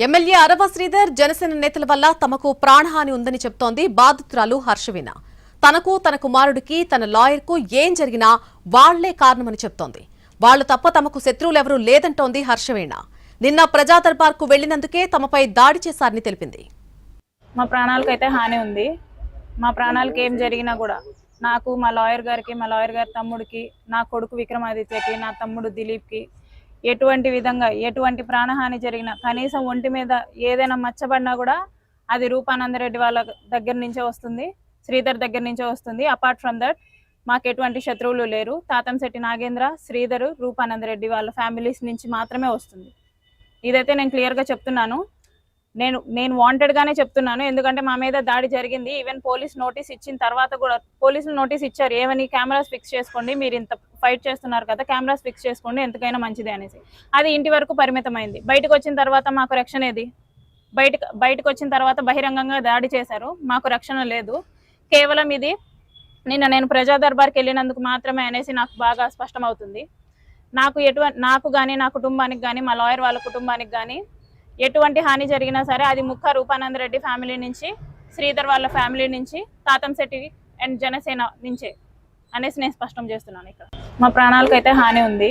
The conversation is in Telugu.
ఎమ్మెల్యే అరవ శ్రీధర్ జనసేన నేతల వల్ల తమకు ప్రాణహాని ఉందని చెప్తోంది బాధితురాలు హర్షవీణ. తనకు తన కుమారుడికి తన లాయర్కు ఏం జరిగినా వాళ్లే కారణమని చెప్తోంది. వాళ్లు తప్ప తమకు శత్రువులెవరూ లేదంటోంది హర్షవీణ. నిన్న ప్రజా దర్బార్కు వెళ్లినందుకే తమపై దాడి చేశారని తెలిపింది. మా ప్రాణాలకైతే హాని ఉంది. మా ప్రాణాలకి ఏం జరిగినా కూడా నాకు, మా లాయర్ గారికి, మా లాయర్ గారి తమ్ముడికి, నా కొడుకు విక్రమాదిత్యకి, నా తమ్ముడు దిలీప్కి ఎటువంటి విధంగా ఎటువంటి ప్రాణహాని జరిగినా, కనీసం ఒంటి మీద ఏదైనా మచ్చబడినా కూడా అది రూపానందరెడ్డి వాళ్ళ దగ్గర నుంచే వస్తుంది, శ్రీధర్ దగ్గర నుంచే వస్తుంది. అపార్ట్ ఫ్రమ్ దట్ మాకు ఎటువంటి శత్రువులు లేరు. తాతంశెట్టి నాగేంద్ర, శ్రీధర్, రూపానందరెడ్డి వాళ్ళ ఫ్యామిలీస్ నుంచి మాత్రమే వస్తుంది. ఇదైతే నేను క్లియర్గా చెప్తున్నాను. నేను వాంటెడ్గానే చెప్తున్నాను. ఎందుకంటే మా మీద దాడి జరిగింది. ఈవెన్ పోలీస్ నోటీస్ ఇచ్చిన తర్వాత కూడా పోలీసులు నోటీస్ ఇచ్చారు, ఏమని కెమెరాస్ ఫిక్స్ చేసుకోండి, మీరు ఇంత ఫైట్ చేస్తున్నారు కదా, కెమెరాస్ ఫిక్స్ చేసుకోండి, ఎంతకైనా మంచిది అనేసి. అది ఇంటి వరకు పరిమితమైంది. బయటకు వచ్చిన తర్వాత మాకు రక్షణ ఏది? బయటకు వచ్చిన తర్వాత బహిరంగంగా దాడి చేశారు, మాకు రక్షణ లేదు. కేవలం ఇది నిన్న నేను ప్రజా దర్బార్కి వెళ్ళినందుకు మాత్రమే అనేసి నాకు బాగా స్పష్టమవుతుంది. నాకు కానీ, నా కుటుంబానికి కానీ, మా లాయర్ వాళ్ళ కుటుంబానికి కానీ ఎటువంటి హాని జరిగినా సరే అది ముక్క రూపానందరెడ్డి ఫ్యామిలీ నుంచి, శ్రీధర్ వాళ్ళ ఫ్యామిలీ నుంచి, తాతంశెట్టి అండ్ జనసేన నుంచే అనేసి నేను స్పష్టం చేస్తున్నాను. ఇక్కడ మా ప్రాణాలకైతే హాని ఉంది.